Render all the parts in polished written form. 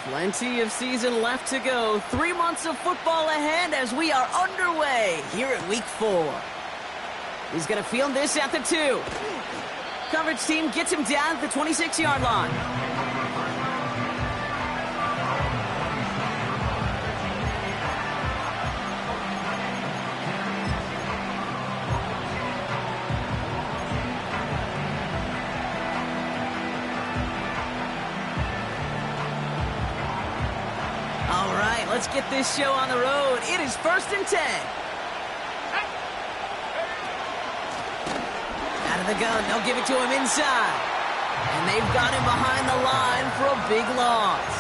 Plenty of season left to go. 3 months of football ahead as we are underway here at Week 4. He's going to field this at the 2. Coverage team gets him down at the 26-yard line. All right, let's get this show on the road. It is 1st and 10. Out of the gun, they'll give it to him inside. And they've got him behind the line for a big loss.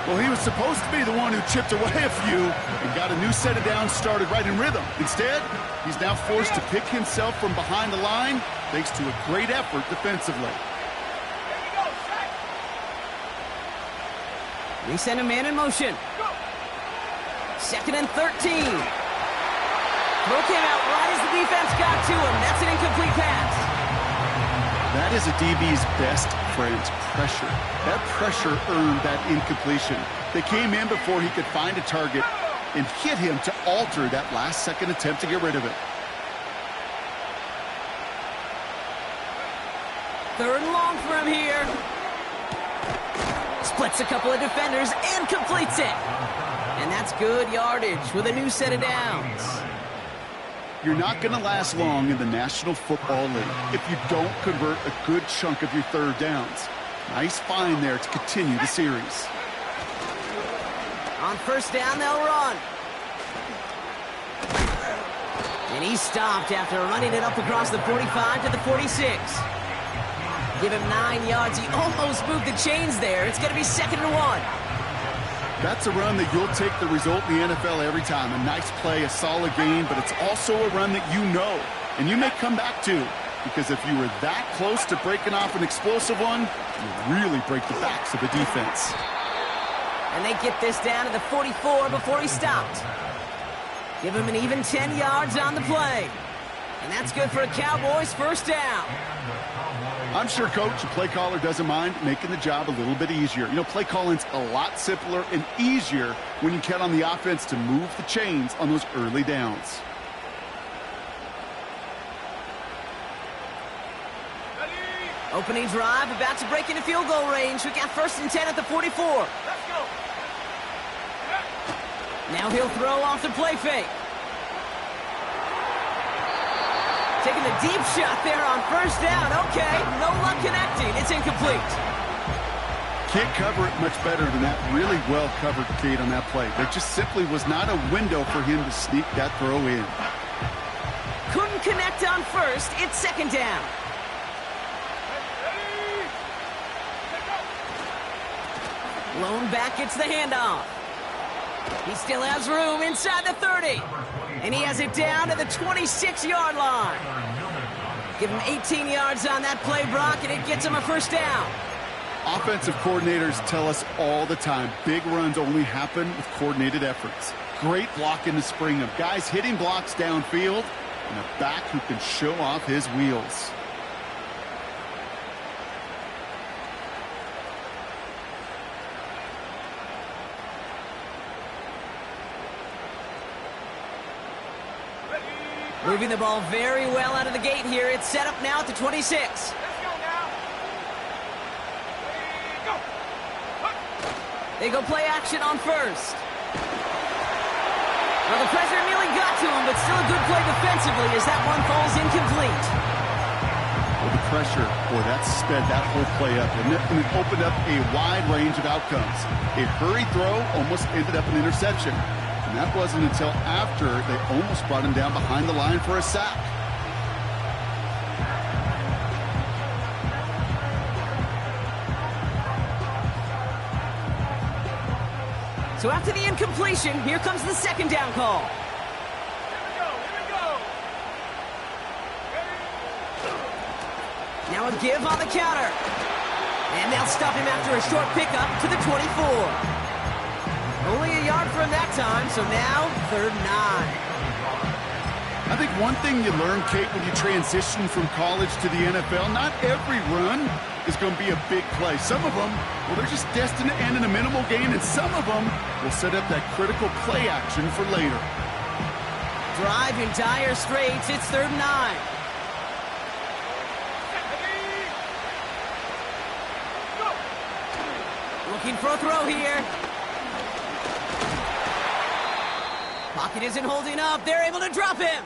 Well, he was supposed to be the one who chipped away a few and got a new set of downs started right in rhythm. Instead, he's now forced to pick himself from behind the line thanks to a great effort defensively. They send a man in motion. 2nd and 13. Throw came out right as the defense got to him. That's an incomplete pass. That is a DB's best friend, pressure. That pressure earned that incompletion. They came in before he could find a target and hit him to alter that last-second attempt to get rid of it. 3rd and long for him here. Splits a couple of defenders and completes it. And that's good yardage with a new set of downs. You're not going to last long in the National Football League if you don't convert a good chunk of your 3rd downs. Nice find there to continue the series. On 1st down, they'll run. And he's stopped after running it up across the 45 to the 46. Give him 9 yards. He almost moved the chains there. It's going to be 2nd and 1. That's a run that you'll take the result in the NFL every time. A nice play, a solid game, but it's also a run that you know and you may come back to, because if you were that close to breaking off an explosive one, you really break the backs of the defense. And they get this down to the 44 before he stopped. Give him an even 10 yards on the play. And that's good for a Cowboys 1st down. I'm sure coach and play caller doesn't mind making the job a little bit easier. You know, play calling's a lot simpler and easier when you count on the offense to move the chains on those early downs. Opening drive, about to break into field goal range. We got 1st and 10 at the 44. Let's go. Now he'll throw off the play fake. Taking the deep shot there on 1st down. Okay, no luck connecting. It's incomplete. Can't cover it much better than that. Really well covered, Kate, on that play. There just simply was not a window for him to sneak that throw in. Couldn't connect on 1st. It's 2nd down. Lone back gets the handoff. He still has room inside the 30. And he has it down to the 26-yard line. Give him 18 yards on that play, Brock, and it gets him a 1st down. Offensive coordinators tell us all the time, big runs only happen with coordinated efforts. Great block in the spring of guys hitting blocks downfield and a back who can show off his wheels. Moving the ball very well out of the gate here. It's set up now at the 26. Let's go now. Go. They go play action on 1st. Well, the pressure nearly got to him, but still a good play defensively as that one falls incomplete. Well, the pressure, boy, that sped that whole play up, and it opened up a wide range of outcomes. A hurried throw almost ended up an interception. And that wasn't until after they almost brought him down behind the line for a sack. So after the incompletion, here comes the 2nd down call. Here we go. Now a give on the counter. And they'll stop him after a short pickup to the 24. Only a yard for him that time, so now 3rd and 9. I think one thing you learn, Kate, when you transition from college to the NFL, not every run is going to be a big play. Some of them, well, they're just destined to end in a minimal gain, and some of them will set up that critical play action for later. Drive in dire straits. It's 3rd and 9. Looking for a throw here. Pocket isn't holding up. They're able to drop him.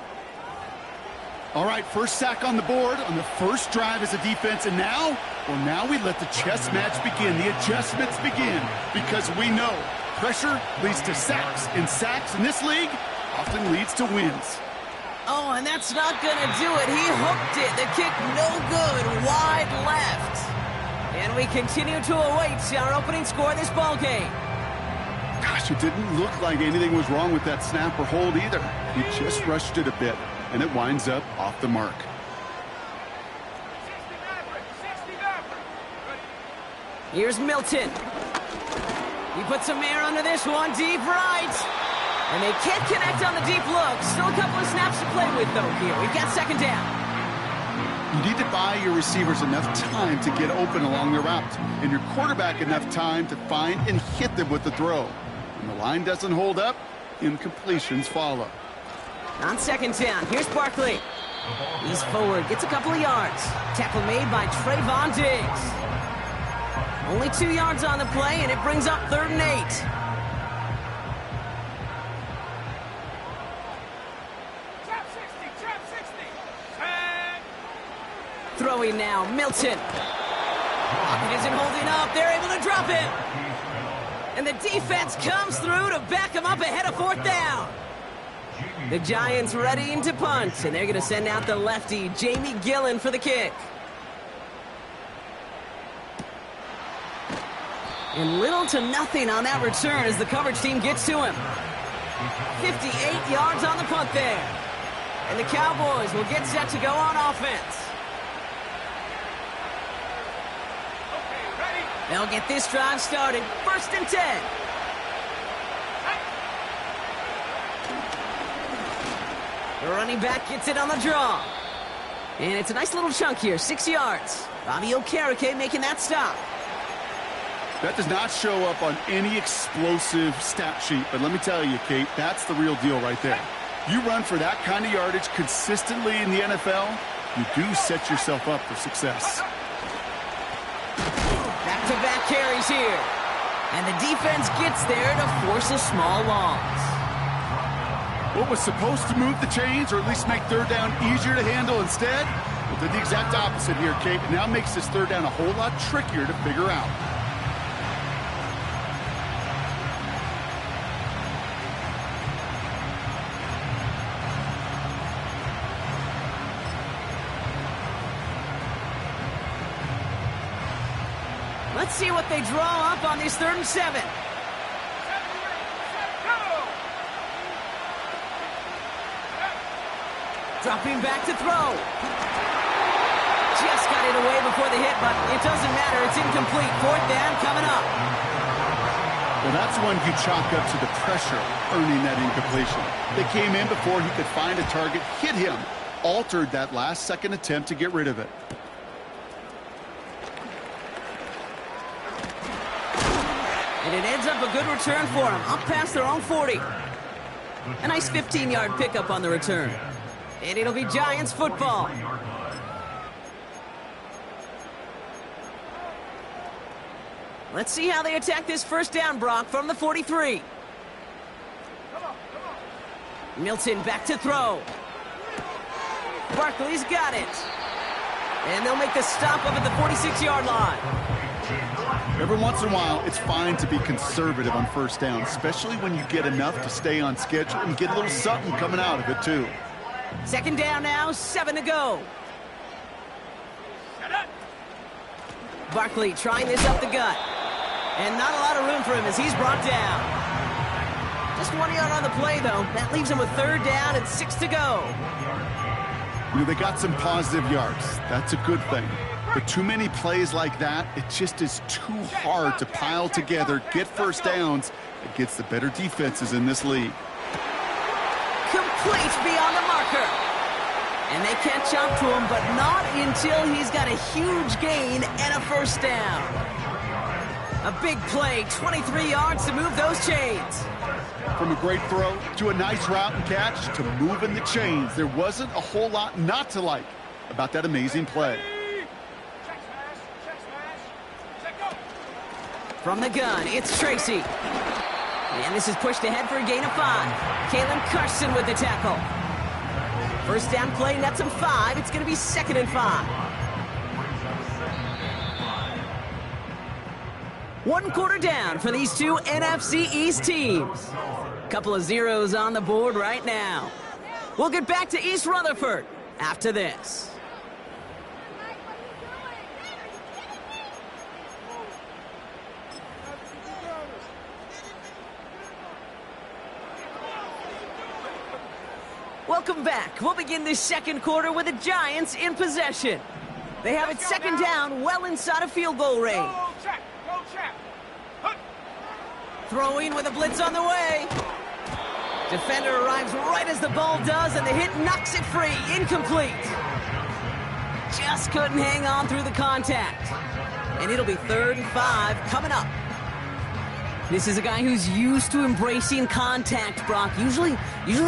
All right, first sack on the board on the first drive as a defense, and now, well, now we let the chess match begin, the adjustments begin, because we know pressure leads to sacks, and sacks in this league often leads to wins. Oh, and that's not going to do it. He hooked it. The kick no good, wide left. And we continue to await our opening score of this ball game. Gosh, it didn't look like anything was wrong with that snap or hold either. He just rushed it a bit, and it winds up off the mark. 60 Maverick. Here's Milton. He puts some air under this one, deep right. And they can't connect on the deep look. Still a couple of snaps to play with, though, here. We've got 2nd down. You need to buy your receivers enough time to get open along the route, and your quarterback enough time to find and hit them with the throw. When the line doesn't hold up, incompletions follow. On 2nd down, here's Barkley. He's forward, gets a couple of yards. Tackle made by Trayvon Diggs. Only 2 yards on the play, and it brings up 3rd and 8. Trap 60. Tag. Throwing now, Milton. Pocket isn't holding up. They're able to drop him. And the defense comes through to back him up ahead of 4th down. The Giants readying to punt, and they're going to send out the lefty, Jamie Gillen, for the kick. And little to nothing on that return as the coverage team gets to him. 58 yards on the punt there. And the Cowboys will get set to go on offense. Okay, ready. They'll get this drive started. 1st and 10. The running back gets it on the draw. And it's a nice little chunk here, 6 yards. Bobby Okereke making that stop. That does not show up on any explosive stat sheet, but let me tell you, Kate, that's the real deal right there. You run for that kind of yardage consistently in the NFL, you do set yourself up for success. Back-to-back carries here. And the defense gets there to force a small loss. What was supposed to move the chains, or at least make 3rd down easier to handle instead, well, did the exact opposite here, Kate. It now makes this 3rd down a whole lot trickier to figure out. Let's see what they draw up on these 3rd and 7. Dropping back to throw. Just got it away before the hit, but it doesn't matter. It's incomplete. 4th down coming up. Well, that's one you chalk up to the pressure earning that incompletion. They came in before he could find a target, hit him, altered that last-second attempt to get rid of it. And it ends up a good return for them, up past their own 40. A nice 15-yard pickup on the return. And it'll be Giants football. Let's see how they attack this 1st down, Brock, from the 43. Milton back to throw. Barkley's got it. And they'll make the stop up at the 46-yard line. Every once in a while, it's fine to be conservative on 1st down, especially when you get enough to stay on schedule and get a little something coming out of it, too. 2nd down now, 7 to go. Barkley trying this up the gut. And not a lot of room for him as he's brought down. Just 1 yard on the play, though. That leaves him with 3rd down and 6 to go. You know, they got some positive yards. That's a good thing. But too many plays like that, it just is too hard to pile together, get 1st downs against the better defenses in this league. Complete beyond the marker. And they catch up to him, but not until he's got a huge gain and a first down. A big play, 23 yards to move those chains. From a great throw to a nice route and catch to moving the chains, there wasn't a whole lot not to like about that amazing play. Check smash, set go. From the gun, it's Tracy. And this is pushed ahead for a gain of 5. Kalen Carson with the tackle. First down play, nets him 5. It's going to be 2nd and 5. One quarter down for these two NFC East teams. Couple of zeros on the board right now. We'll get back to East Rutherford after this. Welcome back. We'll begin this second quarter with the Giants in possession. They have it 2nd down, well inside of field goal range. Go check, go check. Hunt. Throwing with a blitz on the way. Defender arrives right as the ball does, and the hit knocks it free. Incomplete. Just couldn't hang on through the contact. And it'll be 3rd and 5 coming up. This is a guy who's used to embracing contact, Brock. Usually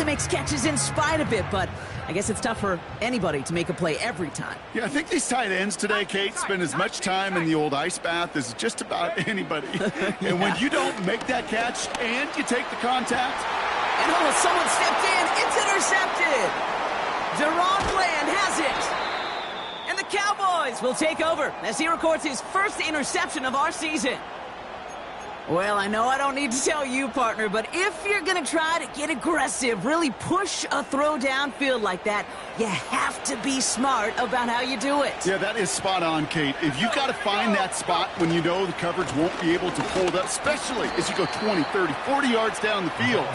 makes catches in spite of it, but I guess it's tough for anybody to make a play every time. Yeah, I think these tight ends today, Kate, spend as much time in the old ice bath as just about anybody. And when you don't make that catch and you take the contact. And someone stepped in. It's intercepted. Deron Bland has it. And the Cowboys will take over as he records his first interception of our season. Well, I know I don't need to tell you, partner, but if you're going to try to get aggressive, really push a throw downfield like that, you have to be smart about how you do it. Yeah, that is spot on, Kate. If you've got to find that spot when you know the coverage won't be able to hold up, especially as you go 20, 30, 40 yards down the field.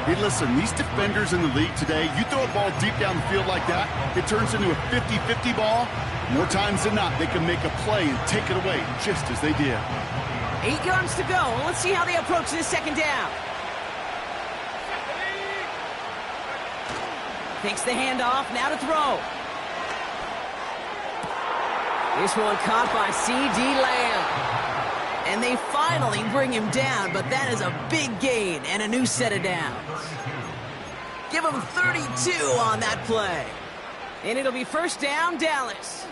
Hey, listen, these defenders in the league today, you throw a ball deep down the field like that, it turns into a 50-50 ball. More times than not, they can make a play and take it away just as they did. 8 yards to go. Let's see how they approach this 2nd down. Takes the handoff, now to throw. This one caught by C.D. Lamb. And they finally bring him down, but that is a big gain and a new set of downs. Give him 32 on that play. And it'll be 1st down, Dallas.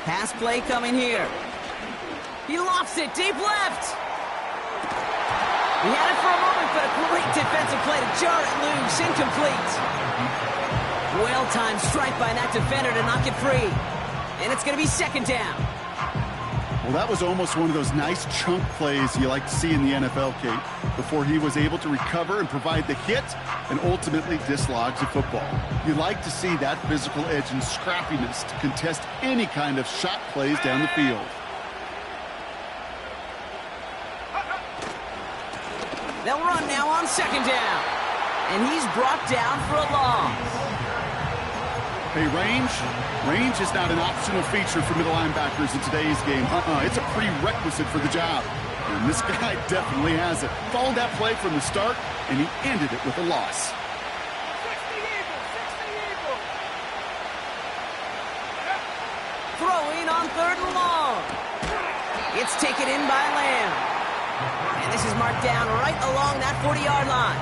Pass play coming here. He lofts it deep left. He had it for a moment, but a great defensive play to jar it loose. Incomplete. Well-timed strike by that defender to knock it free. And it's going to be 2nd down. Well, that was almost one of those nice chunk plays you like to see in the NFL, Kate, before he was able to recover and provide the hit and ultimately dislodge the football. You like to see that physical edge and scrappiness to contest any kind of shot plays down the field. They'll run now on 2nd down. And he's brought down for a loss. Hey, range is not an optional feature for middle linebackers in today's game. It's a prerequisite for the job. And this guy definitely has it. Followed that play from the start, and he ended it with a loss. 60 Eagles. Throwing on 3rd and long. It's taken in by Lamb. And this is marked down right along that 40-yard line.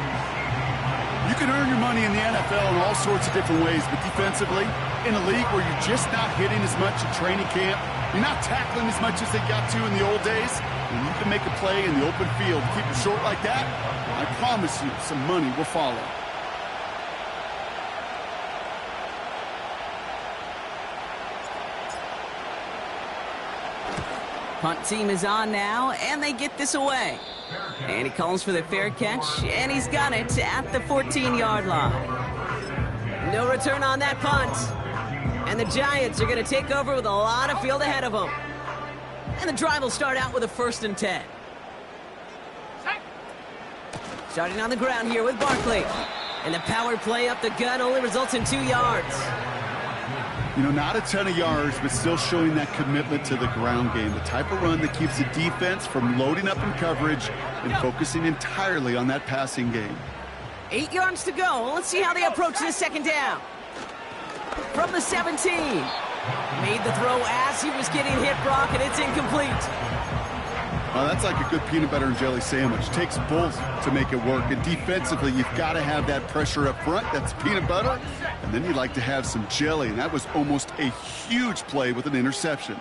You can earn your money in the NFL in all sorts of different ways, but defensively, in a league where you're just not hitting as much in training camp, you're not tackling as much as they got to in the old days, and you can make a play in the open field. Keep it short like that, I promise you some money will follow. Punt team is on now, and they get this away. And he calls for the fair catch, and he's got it at the 14-yard line. No return on that punt. And the Giants are going to take over with a lot of field ahead of them. And the drive will start out with a 1st and 10. Starting on the ground here with Barkley. And the power play up the gut only results in 2 yards. You know, not a ton of yards, but still showing that commitment to the ground game. The type of run that keeps the defense from loading up in coverage and focusing entirely on that passing game. 8 yards to go. Let's see how they approach this second down. From the 17. Made the throw as he was getting hit, Brock, and it's incomplete. Well, that's like a good peanut butter and jelly sandwich. It takes both to make it work. And defensively, you've got to have that pressure up front. That's peanut butter. And then you'd like to have some jelly. And that was almost a huge play with an interception.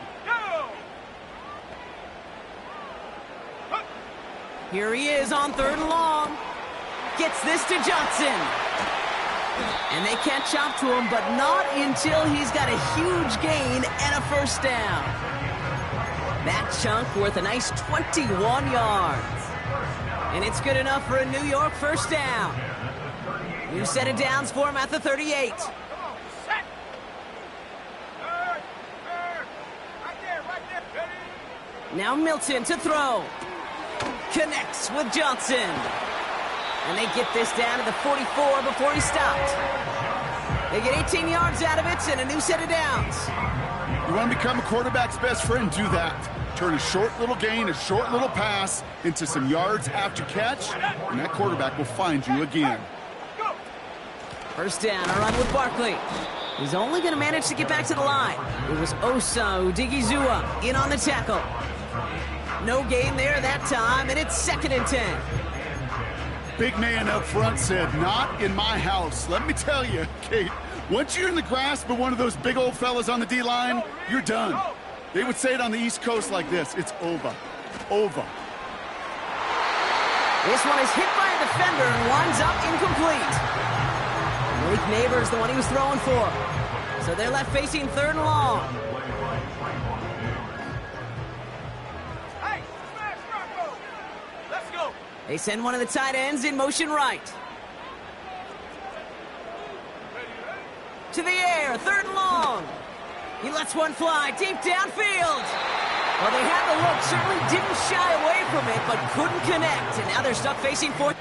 Here he is on 3rd and long. Gets this to Johnson. And they can't chop to him, but not until he's got a huge gain and a first down. That chunk worth a nice 21 yards. And it's good enough for a New York first down. New set of downs for him at the 38. Come on, set. Right there, ready. Now Milton to throw. Connects with Johnson. And they get this down to the 44 before he stopped. They get 18 yards out of it and a new set of downs. You want to become a quarterback's best friend? Do that. Turn a short little gain, a short little pass into some yards after catch, and that quarterback will find you again. First down, a run with Barkley. He's only going to manage to get back to the line. It was Osa Odigizua in on the tackle. No gain there that time, and it's 2nd and 10. Big man up front said, not in my house. Let me tell you, Kate, once you're in the grasp of one of those big old fellas on the D-line, you're done. They would say it on the East Coast like this. It's over. Over. This one is hit by a defender and winds up incomplete. Malik Neighbors, the one he was throwing for. So they're left facing 3rd and long. Hey, smash Rocco. Let's go. They send one of the tight ends in motion right. To the air, 3rd and long. He lets one fly deep downfield. Well, they had the look, certainly didn't shy away from it, but couldn't connect. And now they're stuck facing 4th.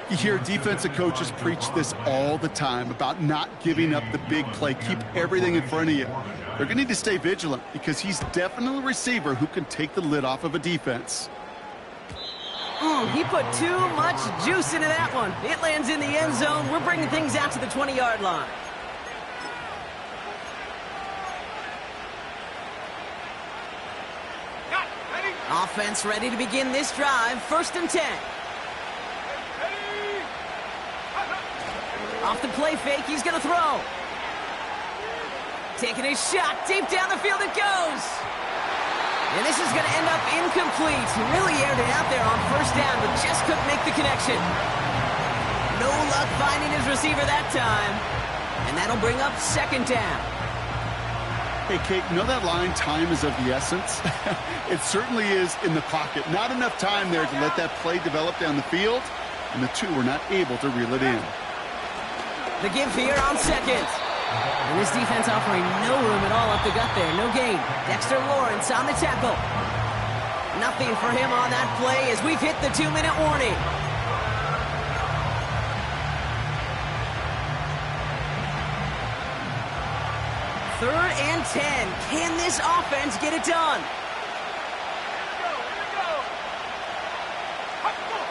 You hear defensive coaches preach this all the time about not giving up the big play. Keep everything in front of you. They're going to need to stay vigilant because he's definitely a receiver who can take the lid off of a defense. He put too much juice into that one. It lands in the end zone. We're bringing things out to the 20-yard line. Got it, ready? Offense ready to begin this drive. 1st and 10. Off the play fake, he's going to throw. Taking his shot, deep down the field it goes. And this is going to end up incomplete. He really aired it out there on 1st down, but just couldn't make the connection. No luck finding his receiver that time. And that'll bring up 2nd down. Hey, Kate, you know that line, time is of the essence? It certainly is in the pocket. Not enough time there to let that play develop down the field, and the two were not able to reel it in. The give here on 2nd. And this defense offering no room at all up the gut there. No gain. Dexter Lawrence on the tackle. Nothing for him on that play as we've hit the 2-minute warning. Third and 10. Can this offense get it done? Here we go. Hut, go.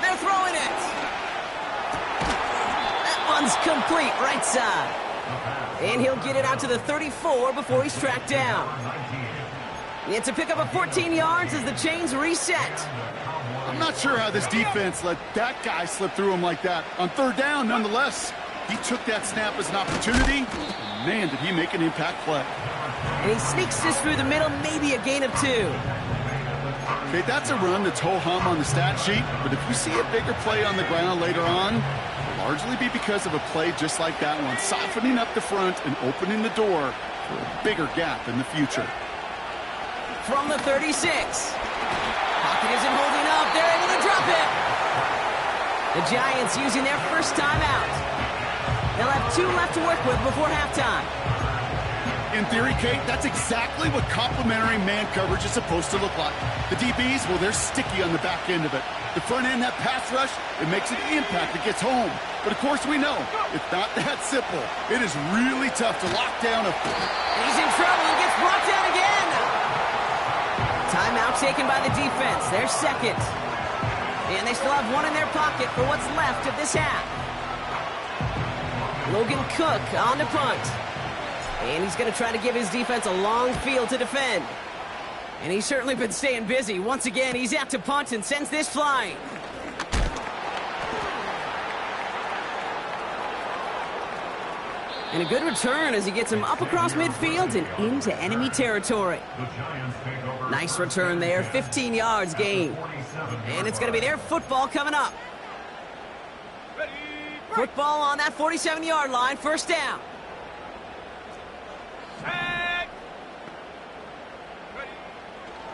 They're throwing it. That one's complete, right side. And he'll get it out to the 34 before he's tracked down. It's a pickup of 14 yards as the chains reset. I'm not sure how this defense let that guy slip through him like that. On 3rd down, nonetheless, he took that snap as an opportunity. Man, did he make an impact play. And he sneaks this through the middle, maybe a gain of 2. Okay, that's a run that's ho-hum on the stat sheet, but if you see a bigger play on the ground later on, it'll largely be because of a play just like that one, softening up the front and opening the door for a bigger gap in the future. From the 36. Pocket isn't holding up. They're able to drop it. The Giants using their first timeout. They'll have 2 left to work with before halftime. In theory, Kate, that's exactly what complementary man coverage is supposed to look like. The DBs, well, they're sticky on the back end of it. The front end, that pass rush, it makes an impact. It gets home. But, of course, we know it's not that simple. It is really tough to lock down a... He's in trouble. He gets brought down again. Timeout taken by the defense. Their second. And they still have 1 in their pocket for what's left of this half. Logan Cook on the punt. And he's going to try to give his defense a long field to defend. And he's certainly been staying busy. Once again, he's out to punt and sends this flying. And a good return as he gets him up across midfield and into enemy territory. Nice return there, 15 yards gain. And it's going to be their football coming up. Football on that 47-yard line, first down.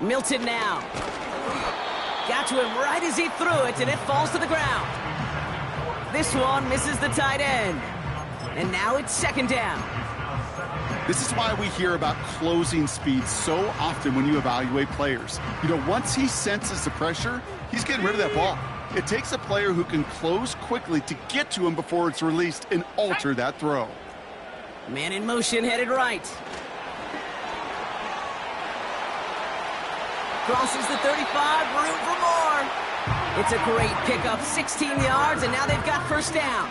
Milton now. Got to him right as he threw it, and it falls to the ground. This one misses the tight end. And now it's second down. This is why we hear about closing speed so often when you evaluate players. You know, once he senses the pressure, he's getting rid of that ball. It takes a player who can close quickly to get to him before it's released and alter that throw. Man in motion, headed right. Crosses the 35, room for more. It's a great pickup, 16 yards, and now they've got first down.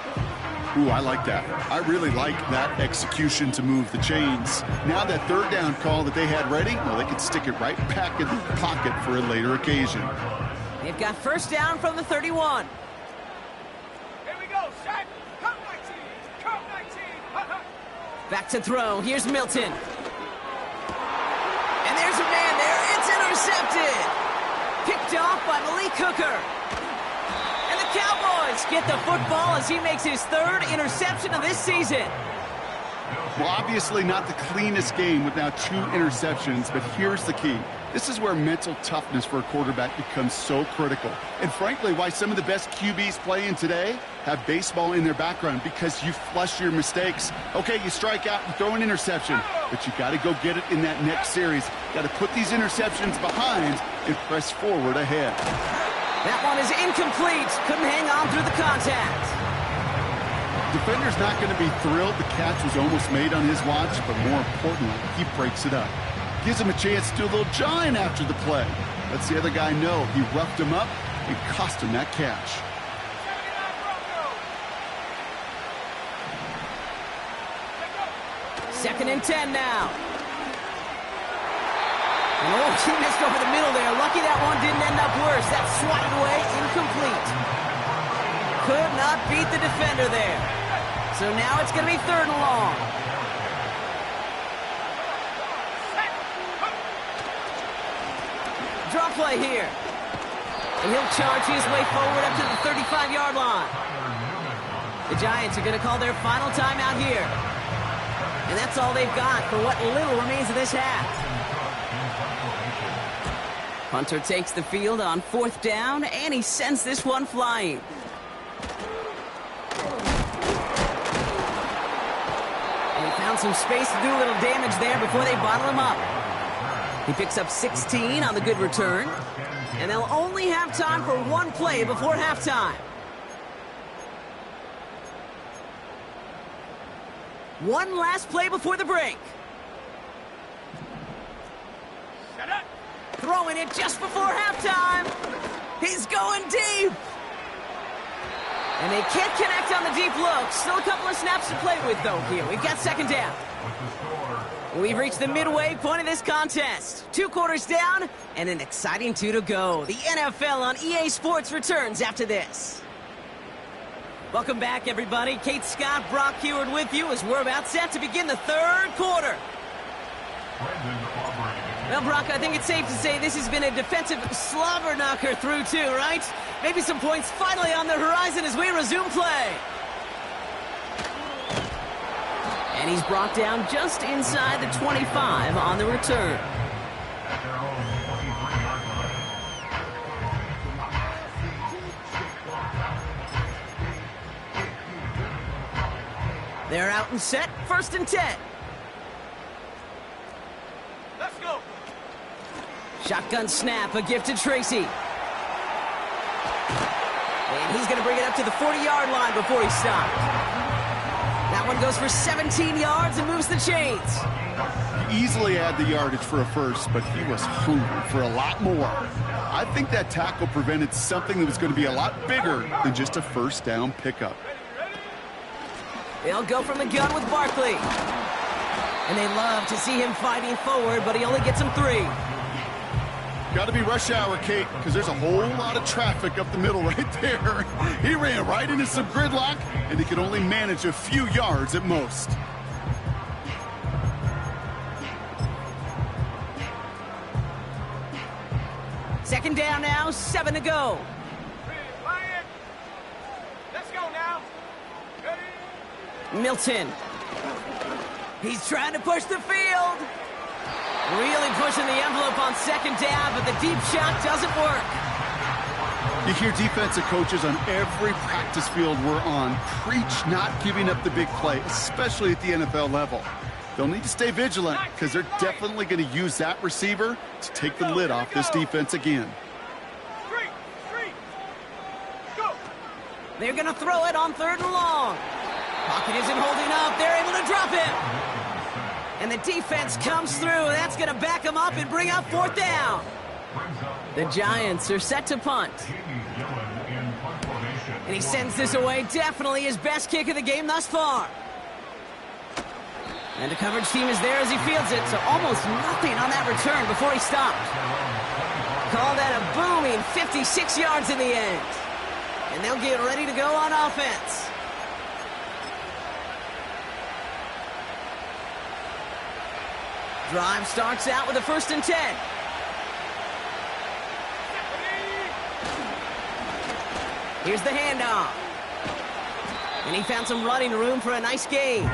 Ooh, I like that. I really like that execution to move the chains. Now that third down call that they had ready, well, they can stick it right back in the pocket for a later occasion. They've got first down from the 31. Here we go, Shaq. Come 19. Come 19. Back to throw. Here's Milton. And there's a man there. It's intercepted. Picked off by Malik Hooker. And the Cowboys get the football as he makes his 3rd interception of this season. Well, obviously not the cleanest game with now 2 interceptions, but here's the key. This is where mental toughness for a quarterback becomes so critical. And frankly, why some of the best QBs playing today have baseball in their background, because you flush your mistakes. Okay, you strike out and throw an interception, but you got to go get it in that next series. Got to put these interceptions behind and press forward ahead. That one is incomplete. Couldn't hang on through the contact. Defender's not going to be thrilled the catch was almost made on his watch, but more importantly, he breaks it up. Gives him a chance to do a little jawing after the play. Lets the other guy know he roughed him up and cost him that catch. 2nd and 10 now. And oh, he missed over the middle there. Lucky that one didn't end up worse. That swatted away, incomplete. Could not beat the defender there. So now it's going to be 3rd and long. Draw play here. And he'll charge his way forward up to the 35-yard line. The Giants are going to call their final timeout here. And that's all they've got for what little remains of this half. Hunter takes the field on 4th down, and he sends this one flying. And he found some space to do a little damage there before they bottle him up. He picks up 16 on the good return, and they'll only have time for 1 play before halftime. One last play before the break. Shut up. Throwing it just before halftime. He's going deep. And they can't connect on the deep look. Still a couple of snaps to play with, though, here. We've got 2nd down. We've reached the midway point of this contest. 2 quarters down and an exciting 2 to go. The NFL on EA Sports returns after this. Welcome back, everybody. Kate Scott, Brock Heward with you as we're about set to begin the 3rd quarter. Well, Brock, I think it's safe to say this has been a defensive slobber knocker through two, right? Maybe some points finally on the horizon as we resume play. And he's brought down just inside the 25 on the return. They're out and set, 1st and 10. Let's go. Shotgun snap, a gift to Tracy. And he's going to bring it up to the 40-yard line before he stopped. That one goes for 17 yards and moves the chains. He easily had the yardage for a first, but he was hungry for a lot more. I think that tackle prevented something that was going to be a lot bigger than just a first down pickup. They'll go from the gun with Barkley. And they love to see him fighting forward, but he only gets him 3. Got to be rush hour, Kate, because there's a whole lot of traffic up the middle right there. He ran right into some gridlock, and he could only manage a few yards at most. Second down now, 7 to go. Let's go now. Ready? Milton. He's trying to push the field. Really pushing the envelope on second down, but the deep shot doesn't work. You hear defensive coaches on every practice field we're on preach not giving up the big play, especially at the NFL level. They'll need to stay vigilant because they're definitely going to use that receiver to take the lid off this defense again. Three. Go. They're going to throw it on 3rd and long. Pocket isn't holding up. They're able to drop it. And the defense comes through. That's going to back them up and bring up 4th down. The Giants are set to punt. And he sends this away. Definitely his best kick of the game thus far. And the coverage team is there as he fields it, so almost nothing on that return before he stopped. Call that a booming 56 yards in the end. And they'll get ready to go on offense. Drive starts out with a 1st and 10. Here's the handoff. And he found some running room for a nice gain.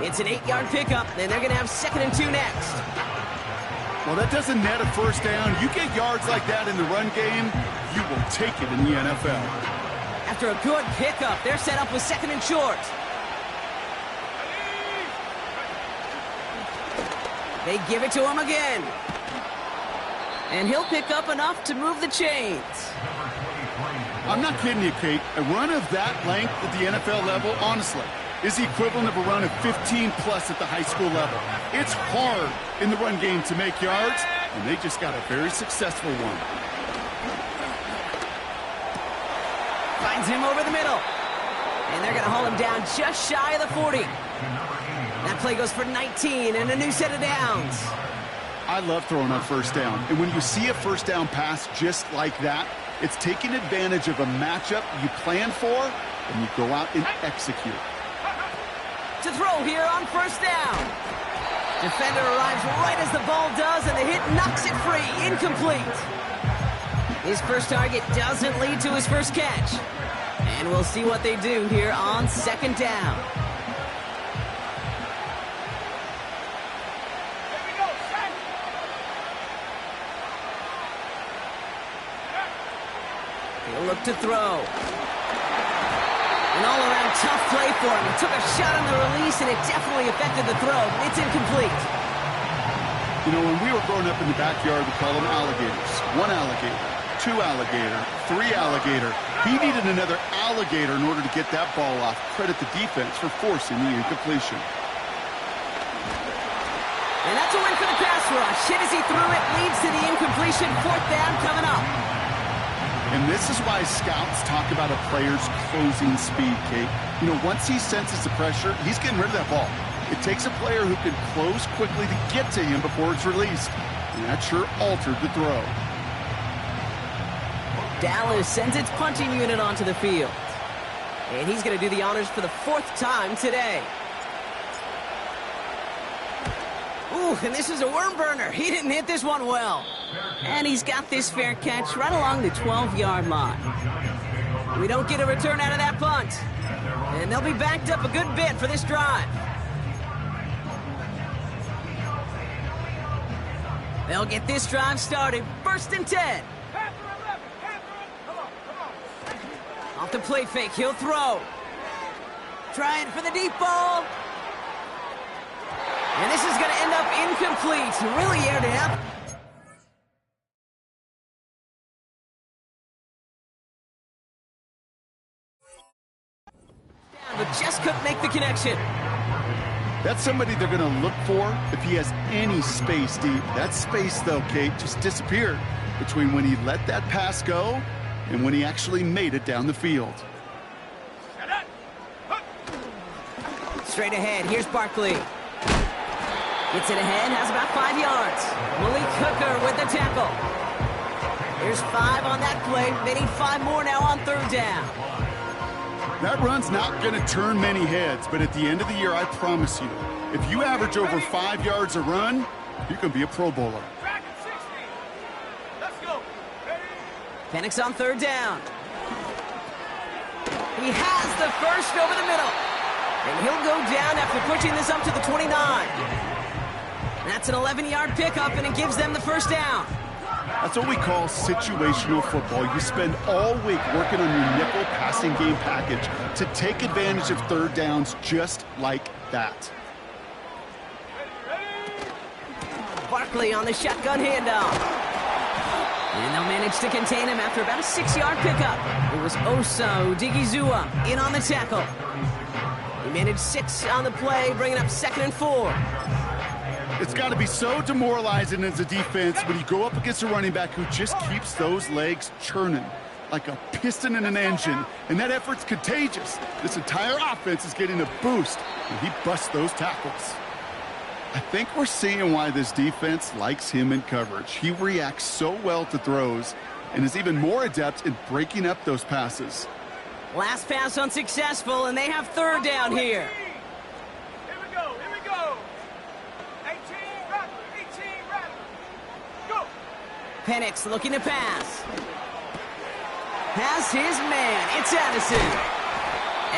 It's an 8-yard pickup, and they're going to have 2nd and 2 next. Well, that doesn't net a first down. You get yards like that in the run game, you will take it in the NFL. After a good pickup, they're set up with 2nd and short. They give it to him again. And he'll pick up enough to move the chains. I'm not kidding you, Kate. A run of that length at the NFL level, honestly, is the equivalent of a run of 15-plus at the high school level. It's hard in the run game to make yards, and they just got a very successful one. Finds him over the middle. And they're going to haul him down just shy of the 40. That play goes for 19 and a new set of downs. I love throwing on first down. And when you see a first down pass just like that, it's taking advantage of a matchup you plan for, and you go out and execute. To throw here on 1st down. Defender arrives right as the ball does, and the hit knocks it free. Incomplete. His first target doesn't lead to his first catch. And we'll see what they do here on 2nd down. He'll look to throw. An all-around tough play for him. He took a shot on the release, and it definitely affected the throw. It's incomplete. You know, when we were growing up in the backyard, we called them alligators. 1 alligator, 2 alligator, 3 alligator. He needed another alligator in order to get that ball off. Credit the defense for forcing the incompletion. And that's a win for the pass rush. Hit as he threw it, leads to the incompletion. 4th down coming up. And this is why scouts talk about a player's closing speed, Kate. You know, once he senses the pressure, he's getting rid of that ball. It takes a player who can close quickly to get to him before it's released. And that sure altered the throw. Dallas sends its punting unit onto the field. And he's going to do the honors for the 4th time today. Ooh, and this is a worm burner. He didn't hit this one well. And he's got this fair catch right along the 12-yard line. We don't get a return out of that punt. And they'll be backed up a good bit for this drive. They'll get this drive started. 1st and 10. Off the play fake, he'll throw. Trying for the deep ball. And this is going to end up incomplete. Really aired it up. But just couldn't make the connection. That's somebody they're going to look for if he has any space deep. That space, though, Kate, just disappeared between when he let that pass go and when he actually made it down the field. Straight ahead, here's Barkley. Gets it ahead, has about 5 yards. Malik Hooker with the tackle. There's 5 on that play. They need 5 more now on 3rd down. That run's not going to turn many heads, but at the end of the year, I promise you, if you average over 5 yards a run, you're going to be a Pro Bowler. Let's go. Penix on 3rd down. He has the first over the middle. And he'll go down after pushing this up to the 29. That's an 11-yard pickup, and it gives them the 1st down. That's what we call situational football. You spend all week working on your nickel passing game package to take advantage of 3rd downs just like that. Barkley on the shotgun handoff. And they'll manage to contain him after about a 6-yard pickup. It was Osa Odighizuwa in on the tackle. He managed 6 on the play, bringing up 2nd and 4. It's got to be so demoralizing as a defense when you go up against a running back who just keeps those legs churning like a piston in an engine, and that effort's contagious. This entire offense is getting a boost when he busts those tackles. I think we're seeing why this defense likes him in coverage. He reacts so well to throws and is even more adept in breaking up those passes. Last pass unsuccessful, and they have 3rd down here. Here we go. 18, rattle. Go. Penix looking to pass. Has his man. It's Addison.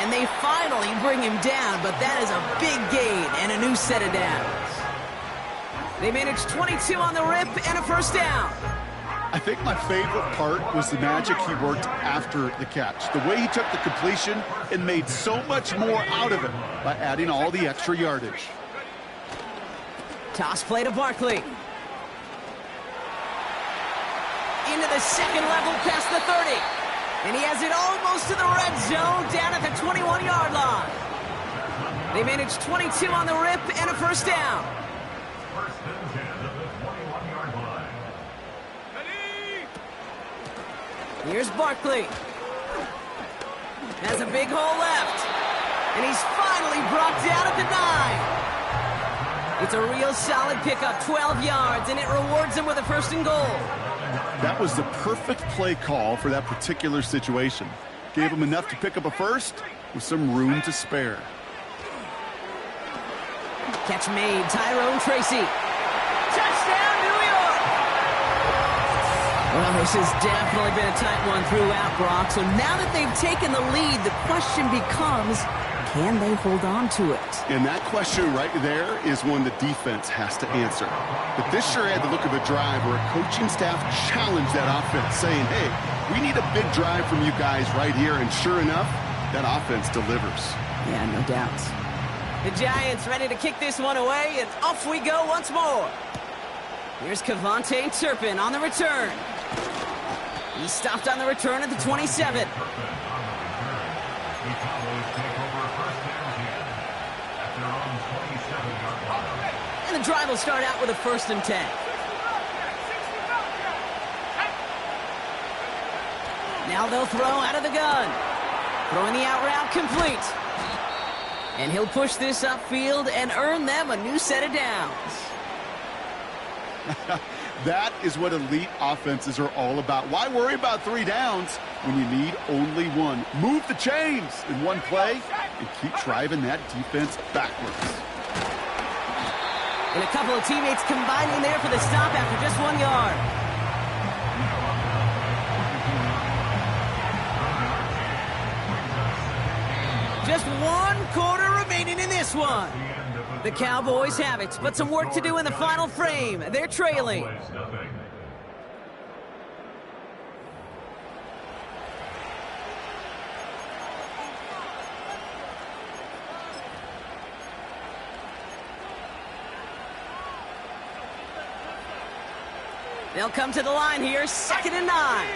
And they finally bring him down, but that is a big gain and a new set of downs. They managed 22 on the rip and a 1st down. I think my favorite part was the magic he worked after the catch. The way he took the completion and made so much more out of it by adding all the extra yardage. Toss play to Barkley. Into the 2nd level past the 30. And he has it almost to the red zone down at the 21-yard line. They managed 22 on the rip and a 1st down. Here's Barkley. Has a big hole left. And he's finally brought down at the 9. It's a real solid pickup, 12 yards, and it rewards him with a 1st and goal. That was the perfect play call for that particular situation. Gave him enough to pick up a 1st with some room to spare. Catch made, Tyrone Tracy. Touchdown, New York! Well, this has definitely been a tight one throughout, Brock. So now that they've taken the lead, the question becomes, can they hold on to it? And that question right there is one the defense has to answer. But this sure had the look of a drive where a coaching staff challenged that offense, saying, hey, we need a big drive from you guys right here. And sure enough, that offense delivers. Yeah, no doubt. The Giants ready to kick this one away, and off we go once more. Here's Kevontae Turpin on the return. He stopped on the return at the 27. And the drive will start out with a 1st and 10. Now they'll throw out of the gun. Throwing the out route complete. And he'll push this upfield and earn them a new set of downs. That is what elite offenses are all about. Why worry about 3 downs when you need only 1? Move the chains in one play and keep driving that defense backwards. And a couple of teammates combining there for the stop after just 1 yard. Just 1 quarter remaining in this one. The Cowboys have it, but some work to do in the final frame. They're trailing. They'll come to the line here, 2nd and 9.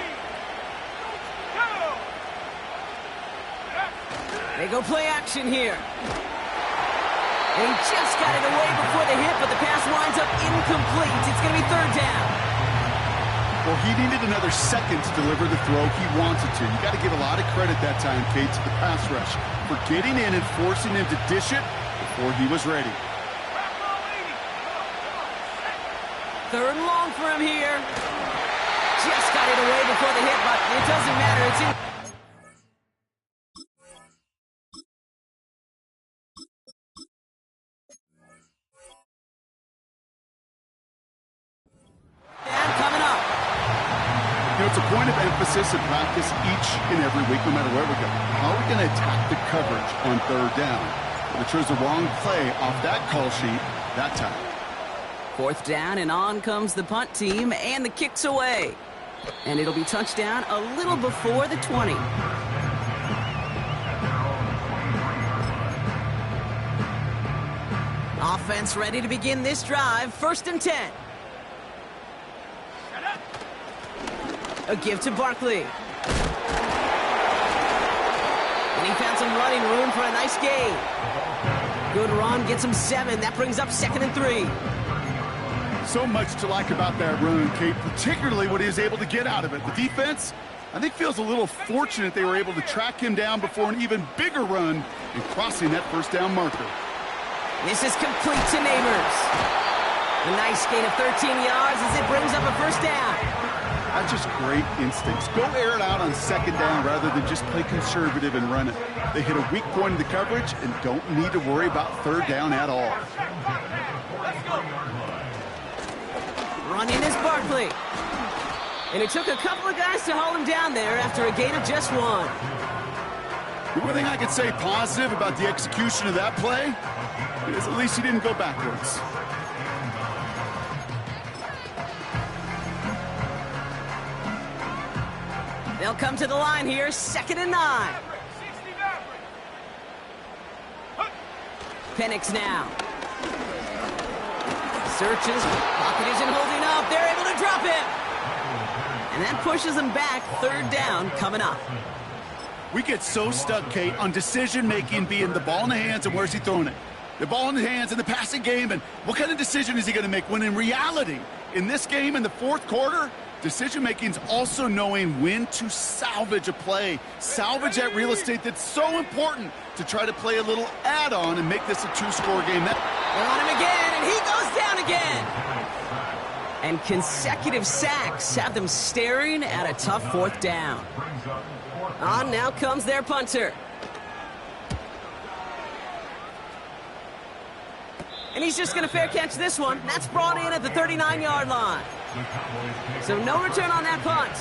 They go play action here. And he just got it away before the hit, but the pass winds up incomplete. It's going to be 3rd down. Well, he needed another second to deliver the throw he wanted to. You got to give a lot of credit that time, Kate, to the pass rush for getting in and forcing him to dish it before he was ready. 3rd and long for him here. Just got it away before the hit, but it doesn't matter. It's in. And coming up. You know, it's a point of emphasis in practice each and every week, no matter where we go. How are we going to attack the coverage on 3rd down? But it chose the wrong play off that call sheet that time. 4th down, and on comes the punt team, and the kick's away. And it'll be touchdown a little before the 20. Offense ready to begin this drive. 1st and 10. A give to Barkley. And he found some running room for a nice gain. Good run, gets him 7. That brings up 2nd and 3. So much to like about that run, Kate, particularly what he was able to get out of it. The defense, I think, feels a little fortunate they were able to track him down before an even bigger run and crossing that 1st down marker. This is complete to Neighbors. A nice gain of 13 yards as it brings up a 1st down. That's just great instincts. Go air it out on 2nd down rather than just play conservative and run it. They hit a weak point in the coverage and don't need to worry about 3rd down at all. Running is Barkley. And it took a couple of guys to hold him down there after a gain of just 1. The only thing I could say positive about the execution of that play is at least he didn't go backwards. They'll come to the line here, 2nd and 9. Penix now. Searches, pocket isn't holding up. They're able to drop him. And that pushes him back. 3rd down coming up. We get so stuck, Kate, on decision-making being the ball in the hands and where's he throwing it. The ball in the hands in the passing game, and what kind of decision is he going to make? When in reality, in this game in the 4th quarter, decision-making is also knowing when to salvage a play. Salvage that real estate that's so important to try to play a little add-on and make this a 2-score game. They're on him again, and he goes down again. And consecutive sacks have them staring at a tough 4th down. On now comes their punter. And he's just going to fair catch this one. That's brought in at the 39-yard line. So no return on that punt.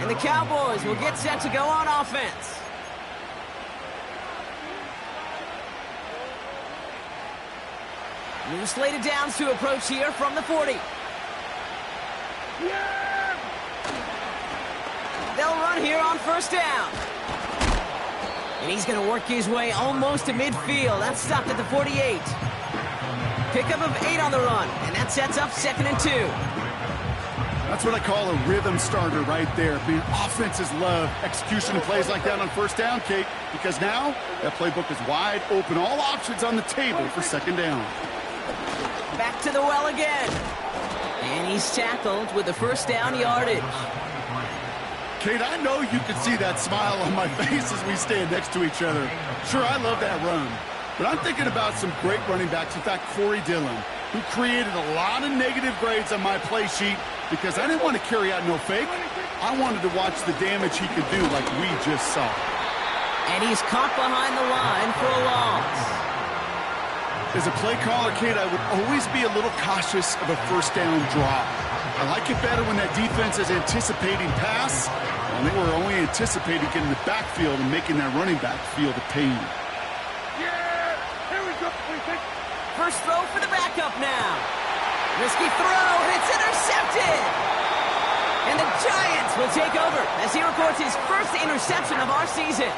And the Cowboys will get set to go on offense. New slated downs to approach here from the 40. They'll run here on 1st down. And he's going to work his way almost to midfield. That's stopped at the 48. Pickup of 8 on the run, and that sets up 2nd and 2. That's what I call a rhythm starter right there. Being offenses love execution of plays like that on 1st down, Kate, because now that playbook is wide open. All options on the table for 2nd down. Back to the well again. And he's tackled with the 1st down yardage. Kate, I know you can see that smile on my face as we stand next to each other. Sure, I love that run. But I'm thinking about some great running backs. In fact, Corey Dillon, who created a lot of negative grades on my play sheet because I didn't want to carry out no fake. I wanted to watch the damage he could do like we just saw. And he's caught behind the line for a loss. As a play caller, Kate, I would always be a little cautious of a first down drop. I like it better when that defense is anticipating pass, and they were only anticipating getting the backfield and making that running back feel the pain. Yeah! Here we go, First throw for the backup now. Risky throw, and it's intercepted! And the Giants will take over as he records his first interception of our season.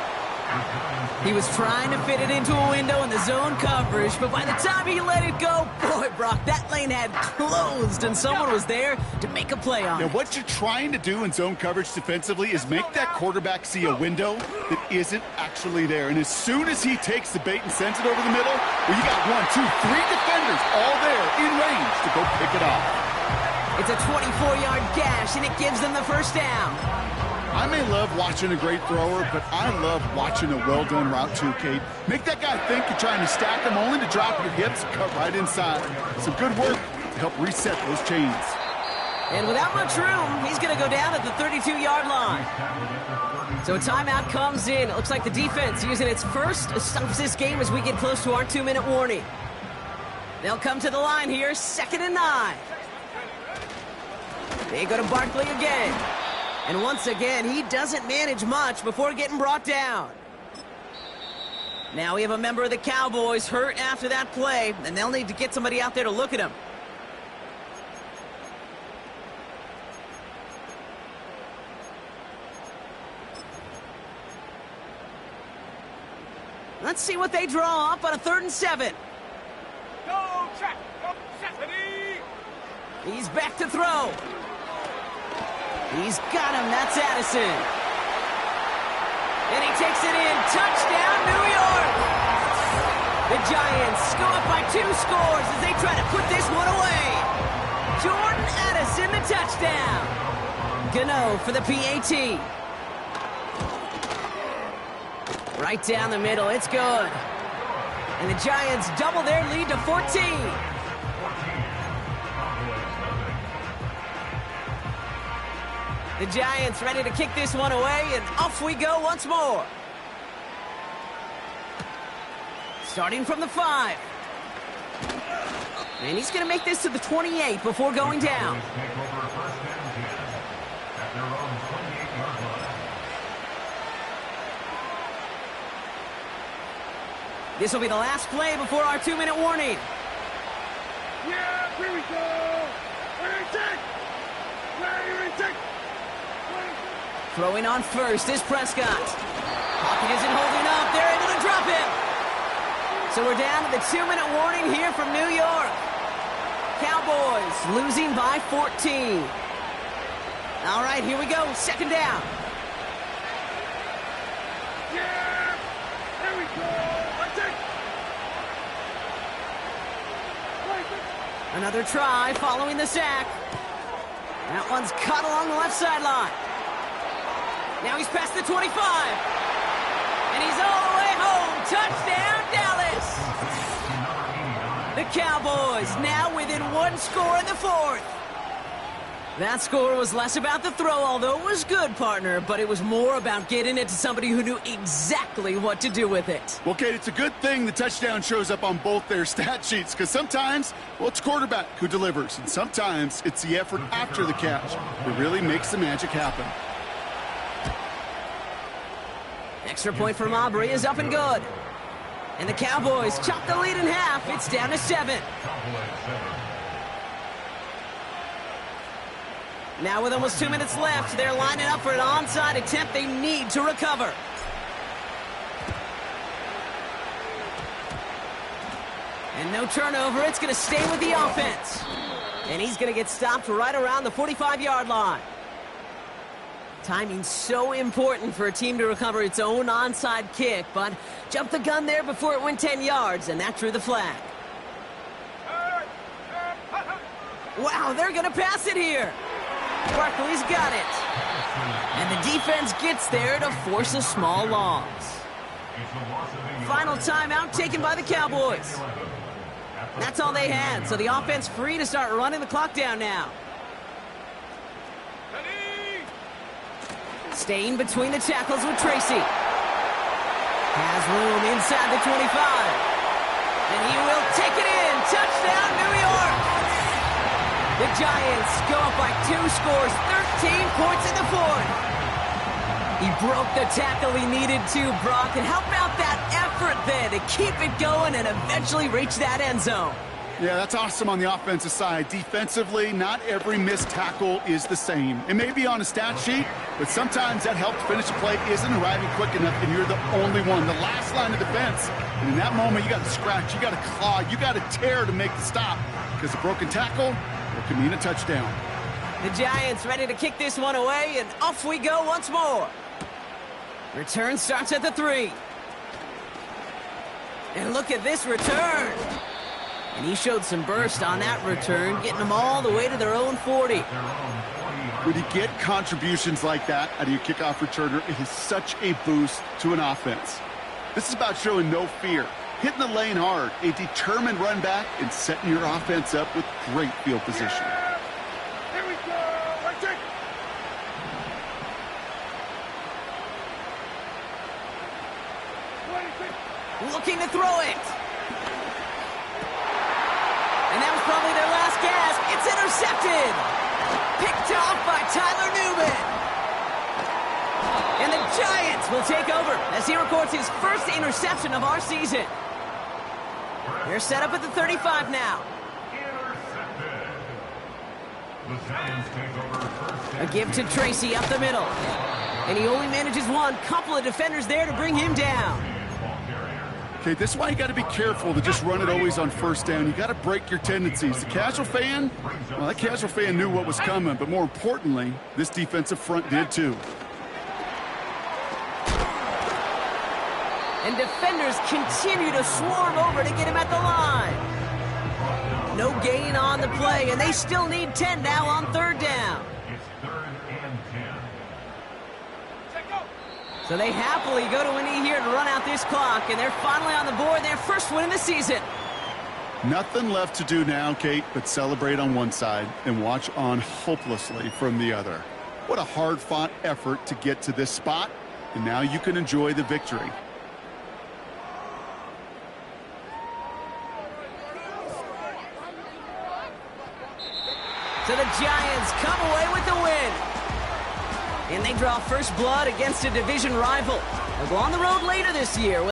He was trying to fit it into a window in the zone coverage, but by the time he let it go, boy, Brock, that lane had closed and someone was there to make a play on Now, it. what you're trying to do in zone coverage defensively is make that quarterback see a window that isn't actually there. And as soon as he takes the bait and sends it over the middle, well, you got 1, 2, 3 defenders all there in range to go pick it off. It's a 24-yard gash, and it gives them the first down. I may love watching a great thrower, but I love watching a well-done route too, Kate. Make that guy think you're trying to stack him only to drop your hips and cut right inside. Some good work to help reset those chains. And without much room, he's going to go down at the 32-yard line. So a timeout comes in. It looks like the defense using its first stops this game as we get close to our 2-minute warning. They'll come to the line here, 2nd and 9. They go to Barkley again. And once again, he doesn't manage much before getting brought down. Now we have a member of the Cowboys hurt after that play, and they'll need to get somebody out there to look at him. Let's see what they draw up on a 3rd and 7. Go, check! Go, Stephanie! He's back to throw. He's got him. That's Addison. And he takes it in. Touchdown, New York! The Giants go up by 2 scores as they try to put this one away. Jordan Addison, the touchdown. Gano for the PAT. Right down the middle. It's good. And the Giants double their lead to 14. The Giants ready to kick this one away, and off we go once more. Starting from the 5. And he's going to make this to the 28 before going down. This will be the last play before our 2-minute warning. Yeah, here we go! Throwing on first is Prescott. Pocket isn't holding up. They're able to drop him. So we're down to the 2-minute warning here from New York. Cowboys losing by 14. All right, here we go. 2nd down. Yeah! Here we go! Another try following the sack. That one's cut along the left sideline. Now he's past the 25. And he's all the way home. Touchdown, Dallas. The Cowboys now within 1 score in the 4th. That score was less about the throw, although it was good, partner, but it was more about getting it to somebody who knew exactly what to do with it. Well, Kate, it's a good thing the touchdown shows up on both their stat sheets, because sometimes, well, it's quarterback who delivers, and sometimes it's the effort after the catch that really makes the magic happen. Extra point from Aubrey is up and good. And the Cowboys chop the lead in half. It's down to 7. Now with almost 2 minutes left, they're lining up for an onside attempt they need to recover. And no turnover. It's going to stay with the offense. And he's going to get stopped right around the 45-yard line. Timing's so important for a team to recover its own onside kick, but jumped the gun there before it went 10 yards, and that drew the flag. Wow, they're going to pass it here. Barkley's got it. And the defense gets there to force a small loss. Final timeout taken by the Cowboys. That's all they had, so the offense free to start running the clock down now. Staying between the tackles with Tracy. Has room inside the 25. And he will take it in. Touchdown, New York. The Giants go up by 2 scores, 13 points in the fourth. He broke the tackle he needed to, Brock. And how about that effort then to keep it going and eventually reach that end zone? Yeah, that's awesome on the offensive side. Defensively, not every missed tackle is the same. It may be on a stat sheet, but sometimes that help to finish a play isn't arriving quick enough, and you're the only one, the last line of defense. And in that moment, you got to scratch, you got to claw, you got to tear to make the stop, because a broken tackle, it can mean a touchdown. The Giants ready to kick this one away, and off we go once more. Return starts at the 3. And look at this return. And he showed some burst on that return, getting them all the way to their own 40. When you get contributions like that out of your kickoff returner, it is such a boost to an offense. This is about showing no fear, hitting the lane hard, a determined run back, and setting your offense up with great field position. Here we go. Right there. Looking to throw it. And that was probably their last gasp. It's intercepted. Picked off by Tyler Newman. And the Giants will take over as he records his first interception of our season. They're set up at the 35 now. The Giants take over first. A give to Tracy up the middle. And he only manages one. Couple of defenders there to bring him down. Okay, this is why you got to be careful to just run it always on first down. You got to break your tendencies. The casual fan, well, that casual fan knew what was coming, but more importantly, this defensive front did too. And defenders continue to swarm over to get him at the line. No gain on the play, and they still need 10 now on 3rd down. It's 3rd and 10. So they happily go to a knee here to run out this clock, and they're finally on the board, their first win of the season. Nothing left to do now, Kate, but celebrate on one side and watch on hopelessly from the other. What a hard-fought effort to get to this spot, and now you can enjoy the victory. So the Giants come away with the win. And they draw first blood against a division rival. They'll go on the road later this year.